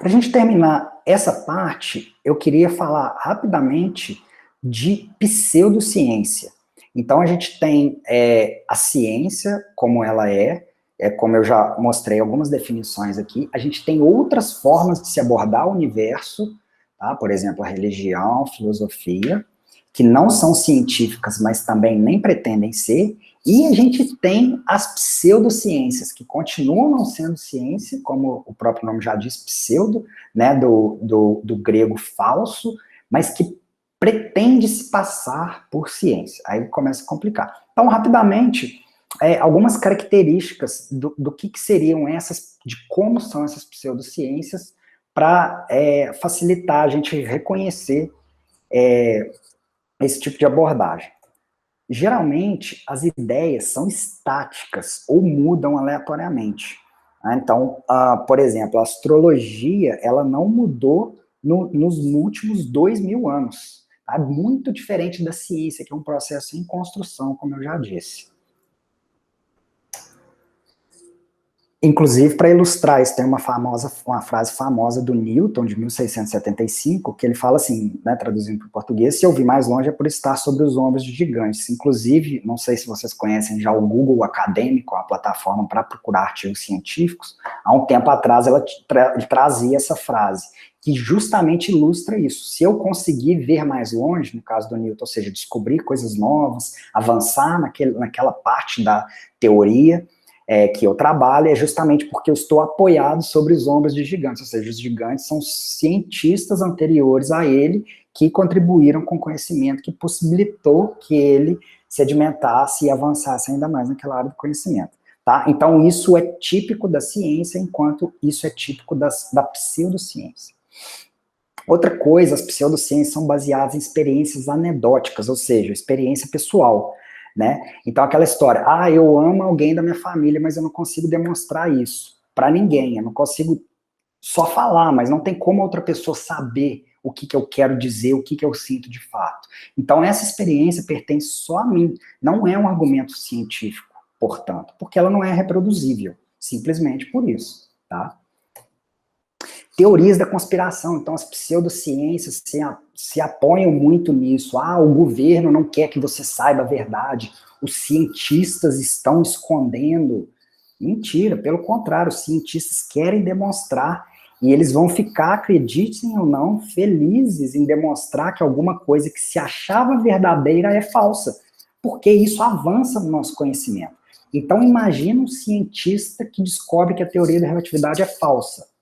Para a gente terminar essa parte, eu queria falar rapidamente de pseudociência. Então, a gente tem a ciência, como ela como eu já mostrei algumas definições aqui, a gente tem outras formas de se abordar o universo, tá? Por exemplo, a religião, filosofia, que não são científicas, mas também nem pretendem ser, e a gente tem as pseudociências, que continuam não sendo ciência, como o próprio nome já diz, pseudo, né, do grego falso, mas que pretende se passar por ciência. Aí começa a complicar. Então, rapidamente, algumas características do que seriam essas, de como são essas pseudociências, para facilitar a gente reconhecer esse tipo de abordagem. Geralmente, as ideias são estáticas ou mudam aleatoriamente. Né? Então, por exemplo, a astrologia, ela não mudou nos últimos 2000 anos. Tá? Muito diferente da ciência, que é um processo em construção, como eu já disse. Inclusive, para ilustrar isso, tem uma frase famosa do Newton, de 1675, que ele fala assim, né, traduzindo para o português: se eu vi mais longe é por estar sobre os ombros de gigantes. Inclusive, não sei se vocês conhecem já o Google Acadêmico, a plataforma para procurar artigos científicos. Há um tempo atrás ele trazia essa frase, que justamente ilustra isso. Se eu conseguir ver mais longe, no caso do Newton, ou seja, descobrir coisas novas, avançar naquela parte da teoria que eu trabalho, é justamente porque eu estou apoiado sobre os ombros de gigantes, ou seja, os gigantes são cientistas anteriores a ele que contribuíram com conhecimento que possibilitou que ele sedimentasse e avançasse ainda mais naquela área do conhecimento. Tá? Então, isso é típico da ciência, enquanto isso é típico da pseudociência. Outra coisa, as pseudociências são baseadas em experiências anedóticas, ou seja, experiência pessoal. Né? Então, aquela história, eu amo alguém da minha família, mas eu não consigo demonstrar isso para ninguém, eu não consigo só falar, mas não tem como outra pessoa saber o que eu quero dizer, o que eu sinto de fato. Então, essa experiência pertence só a mim, não é um argumento científico, portanto, porque ela não é reproduzível, simplesmente por isso, tá? Teorias da conspiração, então as pseudociências se apoiam muito nisso. O governo não quer que você saiba a verdade, os cientistas estão escondendo. Mentira, pelo contrário, os cientistas querem demonstrar, e eles vão ficar, acreditem ou não, felizes em demonstrar que alguma coisa que se achava verdadeira é falsa, porque isso avança no nosso conhecimento. Então imagina um cientista que descobre que a teoria da relatividade é falsa.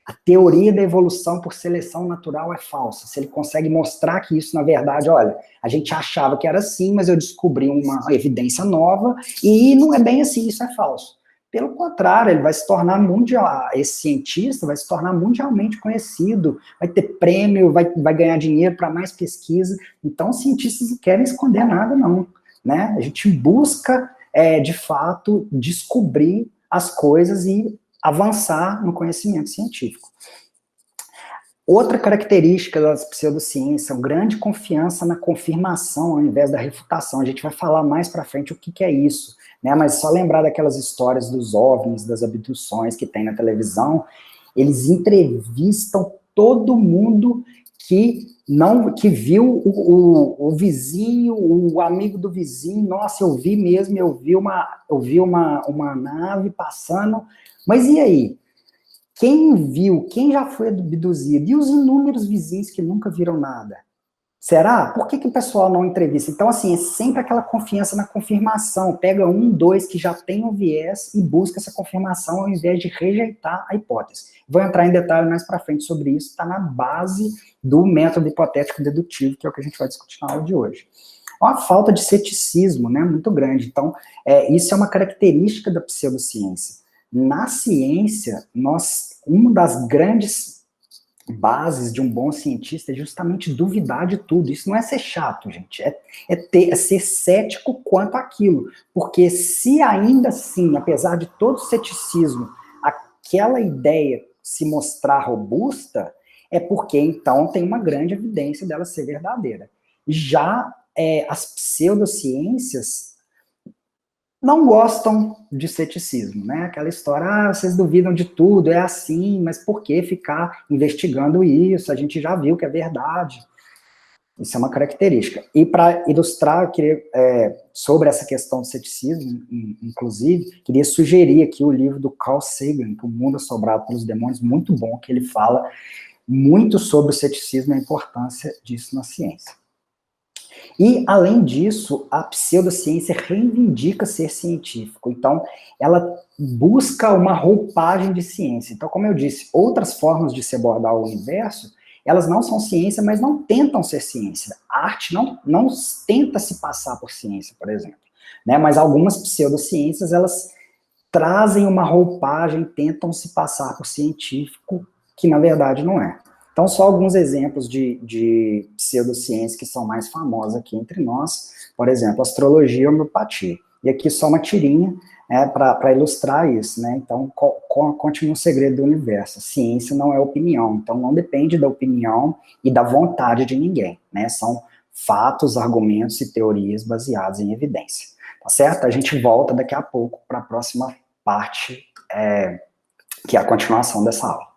A teoria da evolução por seleção natural é falsa. Se ele consegue mostrar que isso, na verdade, olha, a gente achava que era assim, mas eu descobri uma evidência nova, e não é bem assim, isso é falso. Pelo contrário, ele vai se tornar mundial, esse cientista vai se tornar mundialmente conhecido, vai ter prêmio, vai ganhar dinheiro para mais pesquisa. Então, os cientistas não querem esconder nada, não. Né? A gente busca, de fato, descobrir as coisas e avançar no conhecimento científico. Outra característica das pseudociências é grande confiança na confirmação ao invés da refutação. A gente vai falar mais para frente o que é isso, né? Mas só lembrar daquelas histórias dos OVNIs, das abduções que tem na televisão, eles entrevistam todo mundo que viu o vizinho, o amigo do vizinho. Nossa, eu vi mesmo, eu vi uma nave passando. Mas e aí? Quem viu? Quem já foi abduzido? E os inúmeros vizinhos que nunca viram nada? Será? Por que o pessoal não entrevista? Então, assim, é sempre aquela confiança na confirmação. Pega um, dois que já tem um viés e busca essa confirmação ao invés de rejeitar a hipótese. Vou entrar em detalhe mais para frente sobre isso, está na base do método hipotético dedutivo, que é o que a gente vai discutir na aula de hoje. Uma falta de ceticismo, né, muito grande. Então, isso é uma característica da pseudociência. Na ciência, uma das grandes bases de um bom cientista é justamente duvidar de tudo. Isso não é ser chato, gente, é ser cético quanto àquilo, porque se ainda assim, apesar de todo o ceticismo, aquela ideia se mostrar robusta, é porque então tem uma grande evidência dela ser verdadeira. Já as pseudociências, não gostam de ceticismo, né? Aquela história, vocês duvidam de tudo, é assim, mas por que ficar investigando isso? A gente já viu que é verdade. Isso é uma característica. E para ilustrar, eu queria, sobre essa questão do ceticismo, inclusive, queria sugerir aqui o livro do Carl Sagan, O Mundo Assombrado pelos Demônios, muito bom, que ele fala muito sobre o ceticismo e a importância disso na ciência. E, além disso, a pseudociência reivindica ser científico. Então, ela busca uma roupagem de ciência. Então, como eu disse, outras formas de se abordar o universo, elas não são ciência, mas não tentam ser ciência. A arte não tenta se passar por ciência, por exemplo. Né? Mas algumas pseudociências, elas trazem uma roupagem, tentam se passar por científico, que na verdade não é. Então, só alguns exemplos de pseudociência que são mais famosas aqui entre nós, por exemplo, astrologia e homeopatia. E aqui só uma tirinha para ilustrar isso, né? Então, continua um segredo do universo. A ciência não é opinião, então não depende da opinião e da vontade de ninguém, né? São fatos, argumentos e teorias baseados em evidência. Tá certo? A gente volta daqui a pouco para a próxima parte, que é a continuação dessa aula.